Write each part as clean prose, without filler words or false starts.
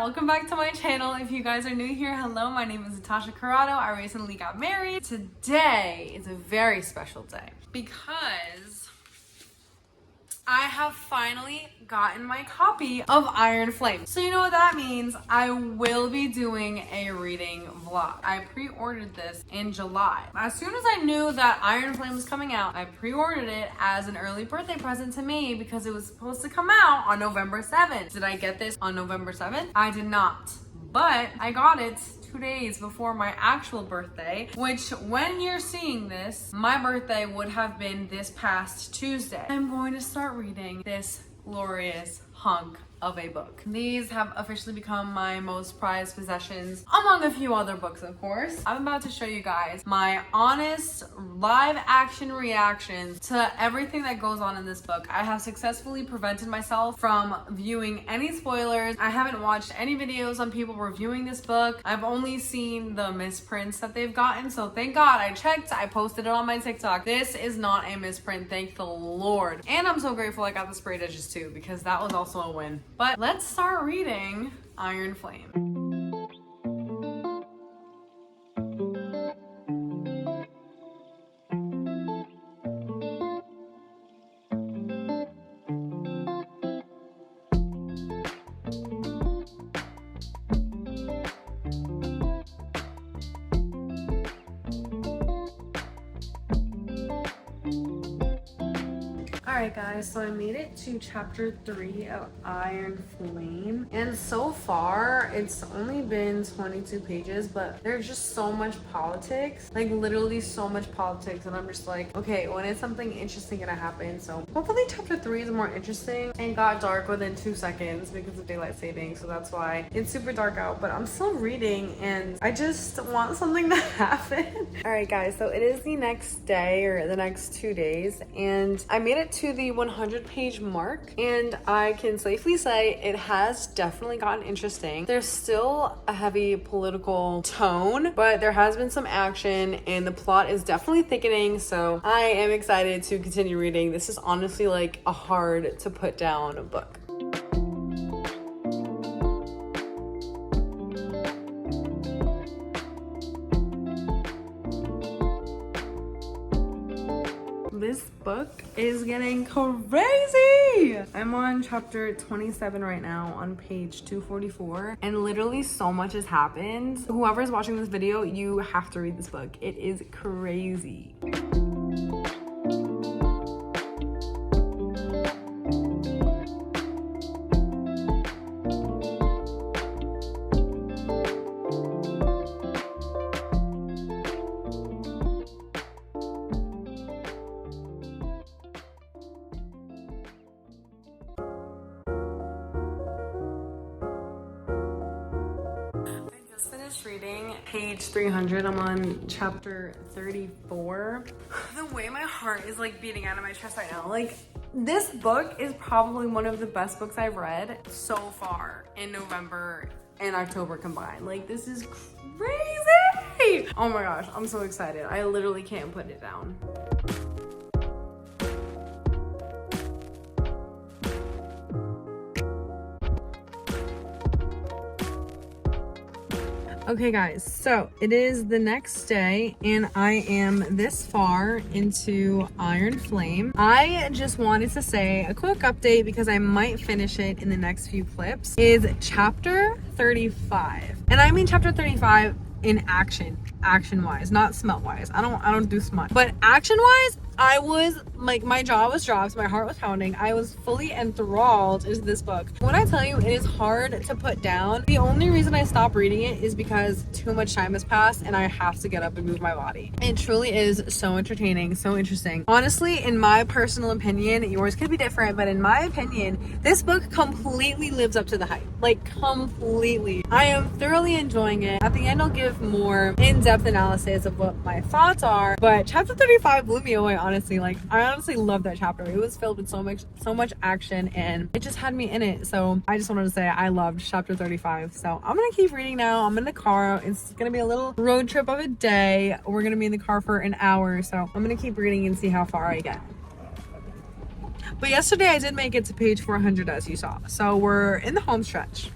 Welcome back to my channel. If you guys are new here, hello, my name is Natasha Corrado. I recently got married. Today is a very special day because I have finally gotten my copy of Iron Flame. So you know what that means? I will be doing a reading vlog. I pre-ordered this in July. As soon as I knew that Iron Flame was coming out, I pre-ordered it as an early birthday present to me because it was supposed to come out on November 7th. Did I get this on November 7th? I did not, but I got it 2 days before my actual birthday, which when you're seeing this, my birthday would have been this past Tuesday. I'm going to start reading this glorious hunk of a book. These have officially become my most prized possessions, among a few other books, of course. I'm about to show you guys my honest live action reactions to everything that goes on in this book. I have successfully prevented myself from viewing any spoilers. I haven't watched any videos on people reviewing this book. I've only seen the misprints that they've gotten, so thank God I checked. I posted it on my TikTok. This is not a misprint, thank the Lord. And I'm so grateful I got the sprayed edges too, because that was also a win. But let's start reading Iron Flame. Alright guys, so I made it to chapter 3 of Iron Flame, and so far it's only been 22 pages, but there's just so much politics, like literally so much politics, and I'm just like, okay, when is something interesting gonna happen? So hopefully chapter 3 is more interesting. It got dark within 2 seconds because of daylight saving, so that's why it's super dark out, but I'm still reading and I just want something to happen. Alright guys, so it is the next day, or the next 2 days, and I made it to the 100-page mark, and I can safely say it has definitely gotten interesting. There's still a heavy political tone, but there has been some action and the plot is definitely thickening, so I am excited to continue reading. This is honestly like a hard to put down book. This book is getting crazy. I'm on chapter 27 right now on page 244, and literally so much has happened. Whoever's watching this video, you have to read this book. It is crazy. Reading page 300. I'm on chapter 34. The way my heart is like beating out of my chest right now, like this book is probably one of the best books I've read so far in November and October combined. Like this is crazy. Oh my gosh, I'm so excited. I literally can't put it down. Okay guys, so it is the next day and I am this far into Iron Flame. I just wanted to say a quick update because I might finish it in the next few clips, is chapter 35. And I mean chapter 35 in action wise, not smut wise. I don't do smut, but action wise, I was like, my jaw was dropped, my heart was pounding. I was fully enthralled into this book. When I tell you it is hard to put down, the only reason I stopped reading it is because too much time has passed and I have to get up and move my body. It truly is so entertaining, so interesting. Honestly, in my personal opinion, yours could be different, but in my opinion, this book completely lives up to the hype. Like completely. I am thoroughly enjoying it. At the end, I'll give more in-depth analysis of what my thoughts are, but chapter 35 blew me away, honestly. Like I honestly love that chapter. It was filled with so much action and it just had me in it. So I just wanted to say I loved chapter 35. So I'm gonna keep reading now. I'm in the car. It's gonna be a little road trip of a day. We're gonna be in the car for an hour, so I'm gonna keep reading and see how far I get. But yesterday I did make it to page 400, as you saw, so we're in the home stretch.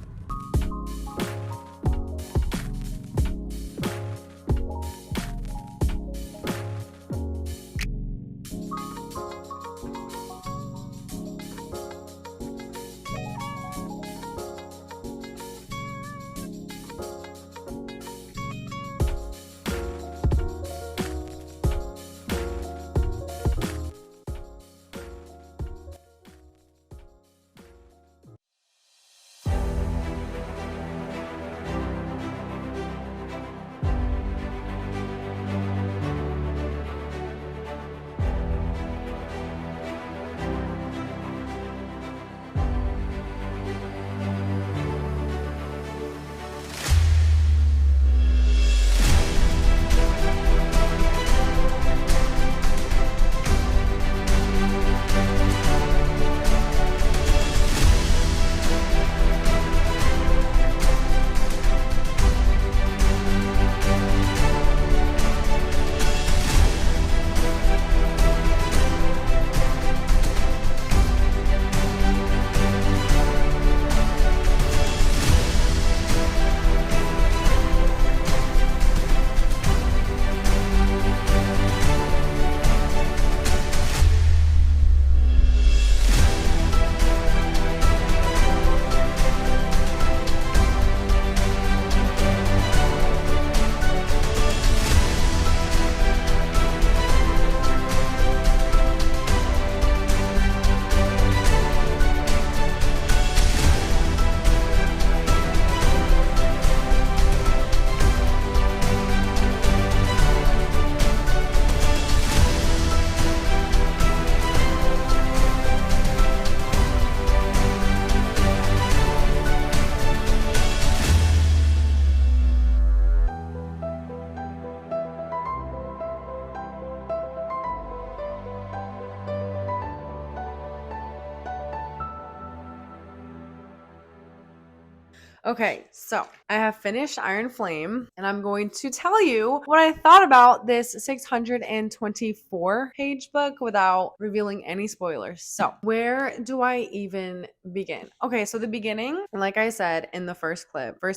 Okay, so I have finished Iron Flame, and I'm going to tell you what I thought about this 624 page book without revealing any spoilers. So, where do I even begin? Okay, so the beginning, like I said in the first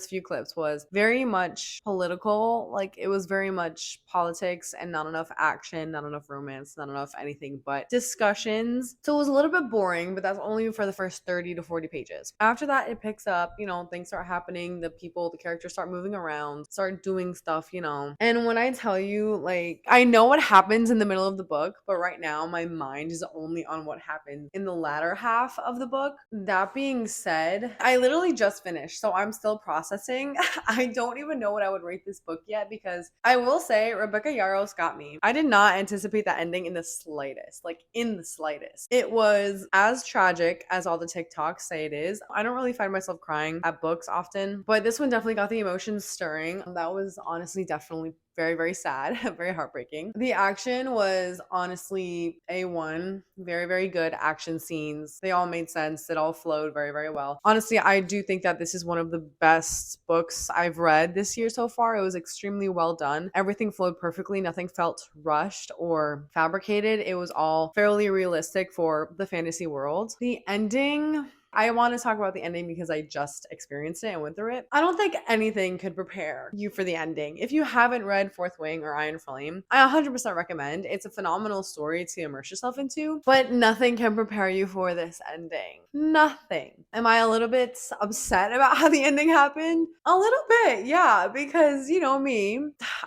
few clips, was very much political. Like, it was very much politics and not enough action, not enough romance, not enough anything but discussions. So, it was a little bit boring, but that's only for the first 30 to 40 pages. After that, it picks up, things start happening, the characters start moving around, start doing stuff. And when I tell you, like, I know what happens in the middle of the book, but right now my mind is only on what happened in the latter half of the book. That being said, I literally just finished, so I'm still processing. I don't even know what I would rate this book yet, because I will say Rebecca Yarros got me. I did not anticipate that ending in the slightest, like in the slightest. It was as tragic as all the TikToks say it is. I don't really find myself crying at books often, but this one definitely got the emotions stirring. That was honestly definitely very, very sad, very heartbreaking. The action was honestly A1, very, very good action scenes. They all made sense. It all flowed very, very well. Honestly, I do think that this is one of the best books I've read this year so far. It was extremely well done. Everything flowed perfectly. Nothing felt rushed or fabricated. It was all fairly realistic for the fantasy world. The ending, I want to talk about the ending because I just experienced it and went through it. I don't think anything could prepare you for the ending. If you haven't read Fourth Wing or Iron Flame, I 100% recommend. It's a phenomenal story to immerse yourself into, but nothing can prepare you for this ending. Nothing. Am I a little bit upset about how the ending happened? A little bit, yeah, because you know me,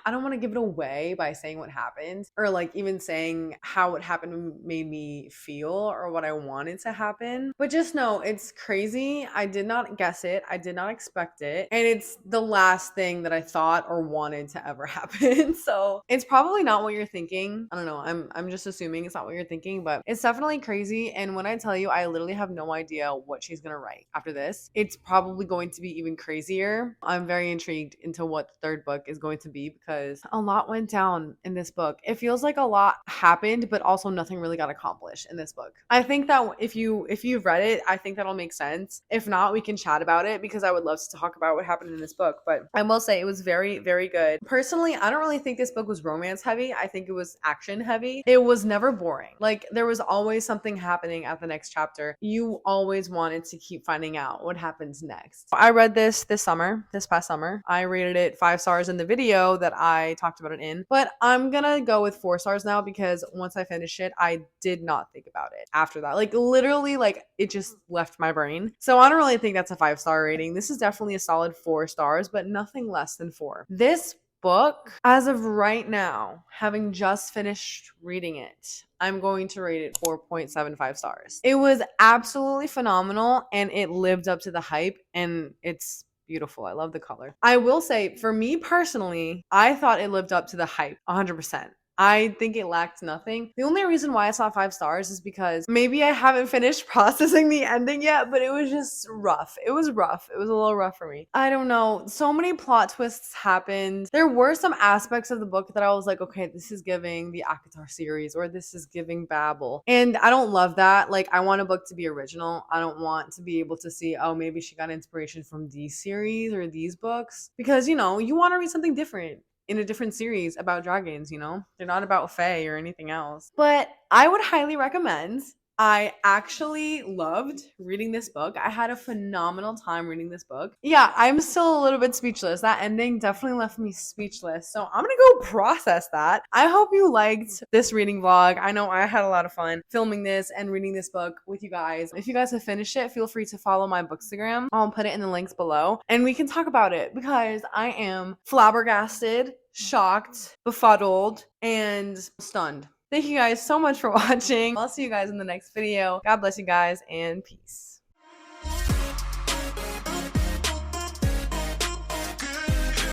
I don't want to give it away by saying what happened or like even saying how what happened made me feel or what I wanted to happen. But just know it's crazy. I did not guess it. I did not expect it. And it's the last thing that I thought or wanted to ever happen. So it's probably not what you're thinking. I don't know. I'm just assuming it's not what you're thinking, but it's definitely crazy. And when I tell you, I literally have no idea what she's gonna write after this. It's probably going to be even crazier. I'm very intrigued into what the third book is going to be because a lot went down in this book. It feels like a lot happened, but also nothing really got accomplished in this book. I think that if you've read it, I think that'll make sense. If not, we can chat about it because I would love to talk about what happened in this book. But I will say it was very, very good. Personally, I don't really think this book was romance heavy. I think it was action heavy. It was never boring. Like there was always something happening at the next chapter. You always wanted to keep finding out what happens next. I read this past summer. I rated it 5 stars in the video that I talked about it in, but I'm gonna go with 4 stars now because once I finished it, I did not think about it after that. Like literally, like it just left my brain. So I don't really think that's a 5-star rating. This is definitely a solid 4 stars, but nothing less than 4. This book, as of right now, having just finished reading it, I'm going to rate it 4.75 stars. It was absolutely phenomenal and it lived up to the hype and it's beautiful. I love the color. I will say, for me personally, I thought it lived up to the hype 100%. I think it lacked nothing. The only reason why it's not 5 stars is because maybe I haven't finished processing the ending yet, but it was just rough. It was rough. It was a little rough for me. I don't know. So many plot twists happened. There were some aspects of the book that I was like, okay, this is giving the Akatar series or this is giving Babel. And I don't love that. Like, I want a book to be original. I don't want to be able to see, oh, maybe she got inspiration from these series or these books. Because, you want to read something different in a different series about dragons, They're not about Fae or anything else. But I would highly recommend. I actually loved reading this book. I had a phenomenal time reading this book. Yeah, I'm still a little bit speechless. That ending definitely left me speechless. So I'm gonna go process that. I hope you liked this reading vlog. I know I had a lot of fun filming this and reading this book with you guys. If you guys have finished it, feel free to follow my Bookstagram. I'll put it in the links below and we can talk about it because I am flabbergasted, shocked, befuddled, and stunned. Thank you guys so much for watching. I'll see you guys in the next video. God bless you guys and peace.